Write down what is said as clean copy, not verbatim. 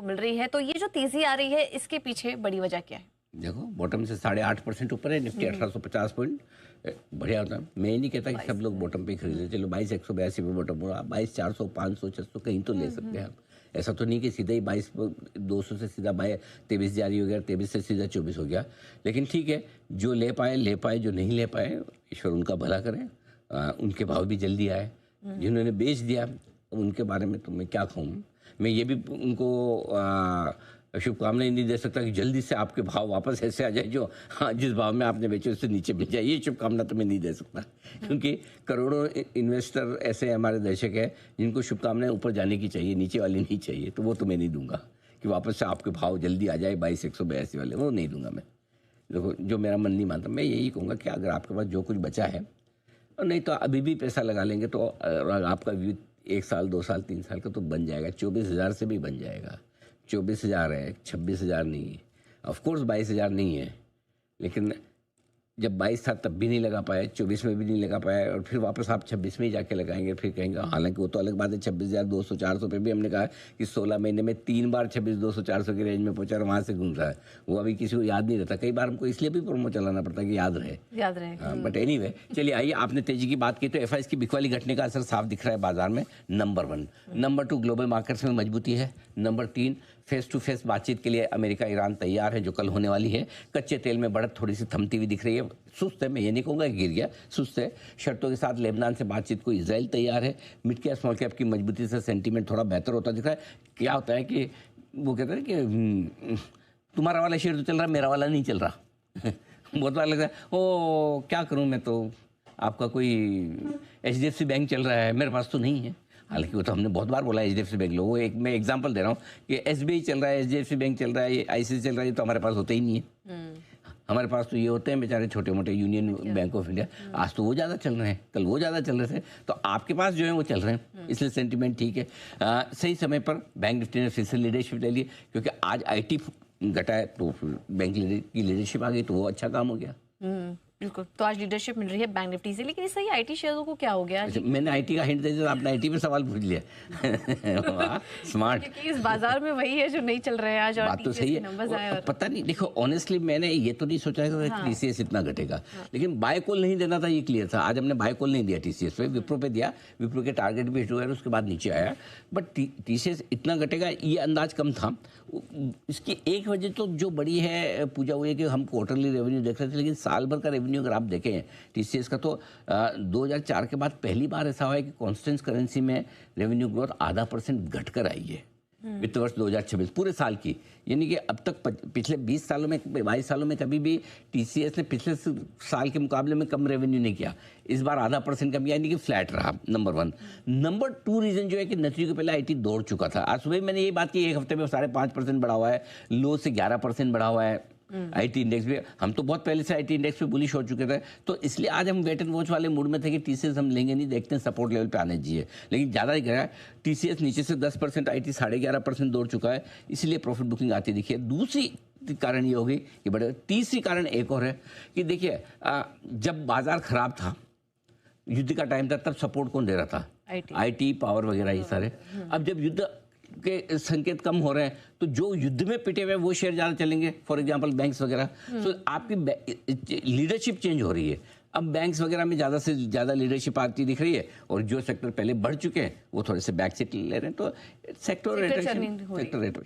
मिल रही है, तो ये जो तेजी आ रही है इसके पीछे बड़ी वजह क्या है? देखो बॉटम से 8.5% ऊपर है निफ्टी, 1850 पॉइंट बढ़िया होता है। मैं ये नहीं कहता कि सब लोग बॉटम पे खरीदे, चलो 22,182 पे बॉटम हुआ, 22,400, 500, 600 कहीं तो ले सकते हैं आप। ऐसा तो नहीं कि सीधा ही 22,200 से सीधा 23 जारी हो गया, 23 से सीधा 24 हो गया। लेकिन ठीक है, जो ले पाए, जो नहीं ले पाए ईश्वर उनका भला करें। उनके भाव भी जल्दी आए। जिन्होंने बेच दिया उनके बारे में तो मैं क्या कहूँ। मैं ये भी उनको शुभकामनाएं नहीं दे सकता कि जल्दी से आपके भाव वापस ऐसे आ जाए जो जिस भाव में आपने बेचे उससे नीचे मिल जाए, ये शुभकामना तो मैं नहीं दे सकता। क्योंकि करोड़ों इन्वेस्टर ऐसे हमारे दर्शक हैं जिनको शुभकामनाएं ऊपर जाने की चाहिए, नीचे वाली नहीं चाहिए। तो वो तो मैं नहीं दूंगा कि वापस से आपके भाव जल्दी आ जाए 22,182 वाले, वो नहीं दूंगा मैं। देखो जो मेरा मन नहीं मानता, मैं यही कहूँगा कि अगर आपके पास जो कुछ बचा है, और नहीं तो अभी भी पैसा लगा लेंगे तो आपका व्यू 1 साल 2 साल 3 साल का तो बन जाएगा। 24,000 से भी बन जाएगा। 24,000 है, 26,000 नहीं है। ऑफकोर्स 22,000 नहीं है, लेकिन जब 22 था तब भी नहीं लगा पाए, 24 में भी नहीं लगा पाए, और फिर वापस आप 26 में ही जाके लगाएंगे, फिर कहेंगे। हालांकि वो तो अलग बात है, 26,200 400 पे भी हमने कहा कि 16 महीने में 3 बार 26,200 400 की रेंज में पहुंचा और वहाँ से घूम रहा है। वो अभी किसी को याद नहीं रहता। कई बार हमको इसलिए भी प्रोमो चलाना पड़ता है कि याद रहे। बट एनीवे, चलिए आइए, आपने तेजी की बात की तो एफआईएस की बिकवाली घटने का असर साफ दिख रहा है बाजार में, नंबर 1। नंबर 2, ग्लोबल मार्केट्स में मजबूती है। नंबर 3, फेस टू फेस बातचीत के लिए अमेरिका ईरान तैयार है, जो कल होने वाली है। कच्चे तेल में बढ़त थोड़ी सी थमती हुई दिख रही है, सुस्त है। मैं ये नहीं कहूँगा गिर गया, सुस्त है। शर्तों के साथ लेबनान से बातचीत को इजराइल तैयार है। मिड कैप स्मॉल कैप की मजबूती से सेंटीमेंट थोड़ा बेहतर होता दिख रहा है। क्या होता है कि वो कहते हैं कि तुम्हारा वाला शेयर तो चल रहा है, मेरा वाला नहीं चल रहा। बहुत बार लगता है ओ क्या करूँ मैं, तो आपका कोई HDFC बैंक चल रहा है, मेरे पास तो नहीं है। हालांकि वो तो हमने बहुत बार बोला HDFC बैंक लो। वो एक मैं एग्जांपल दे रहा हूँ कि SBI चल रहा है, HDFC बैंक चल रहा है, ICICI चल रहा है, तो हमारे पास होते ही नहीं है। हमारे पास तो ये होते हैं बेचारे छोटे मोटे, यूनियन बैंक ऑफ इंडिया। आज तो वो ज़्यादा चल रहे हैं, कल वो ज़्यादा चल रहे थे, तो आपके पास जो है वो चल रहे हैं, इसलिए सेंटीमेंट ठीक है। सही समय पर बैंक निफ्टी ने फिर से लीडरशिप ले ली, क्योंकि आज IT घटा है तो बैंक की लीडरशिप आ गई, तो वो अच्छा काम हो गया। बिल्कुल, तो आज लीडरशिप मिल रही है बैंक निफ्टी से। लेकिन सही IT शेयरों को क्या हो गया? मैंने IT का हिंट दे दिया, आपने IT पे सवाल पूछ लिया। स्मार्ट, क्योंकि इस बाजार में वही है जो नहीं चल रहे हैं आज, और बात तो सही है। नंबर्स आए और पता नहीं, देखो ऑनेस्टली मैंने ये तो नहीं सोचा है कि TCS इतना घटेगा, लेकिन बाय कॉल नहीं देना था, ये क्लियर था। आज हमने बाय कॉल नहीं दिया TCS पे, विप्रो पे दिया। विप्रो के टारगेट भी हिट हुआ है, उसके बाद नीचे आया। बट TCS इतना घटेगा ये अंदाज कम था। इसकी एक वजह तो जो बड़ी है पूजा हुई है कि हम क्वार्टरली रेवेन्यू देख रहे थे, लेकिन साल भर का रेवेन्यू अगर आप देखें TCS का, तो 2004 के बाद पहली बार ऐसा हुआ है कि कॉन्स्टेंट करेंसी में रेवेन्यू ग्रोथ 0.5% घटकर आई है वित्त वर्ष 2026 पूरे साल की। यानी कि अब तक पिछले 22 सालों में कभी भी TCS ने पिछले साल के मुकाबले में कम रेवेन्यू नहीं किया। इस बार 0.5% कम, यानी कि फ्लैट रहा, नंबर 1। नंबर 2 रीजन जो है कि नतीजों के पहले IT दौड़ चुका था। आज सुबह मैंने ये बात की, एक हफ्ते में 5.5% बढ़ा हुआ है, लो से 11% बढ़ा हुआ है। IT इंडेक्स भी, हम तो बहुत पहले से IT इंडेक्स पे बुलिश हो चुके थे, तो इसलिए आज हम वेट एंड वॉच वाले मूड में थे कि TCS हम लेंगे नहीं, देखते हैं सपोर्ट लेवल पे आने चाहिए। लेकिन ज़्यादा ही गया, TCS नीचे से 10%, IT 11.5% दौड़ चुका है, इसलिए प्रॉफिट बुकिंग आती दिखी है। दूसरी कारण ये होगी कि बड़े, तीसरी कारण एक और है कि देखिए जब बाजार खराब था, युद्ध का टाइम था, तब सपोर्ट कौन दे रहा था? IT पावर वगैरह ये सारे। अब जब युद्ध के संकेत कम हो रहे हैं, तो जो युद्ध में पिटे हुए वो शेयर ज़्यादा चलेंगे, फॉर एग्जांपल बैंक्स वगैरह। तो आपकी लीडरशिप चेंज हो रही है। अब बैंक्स वगैरह में ज़्यादा से ज़्यादा लीडरशिप आती दिख रही है, और जो सेक्टर पहले बढ़ चुके हैं वो थोड़े से बैक सीट ले रहे हैं, तो सेक्टर रोटेशन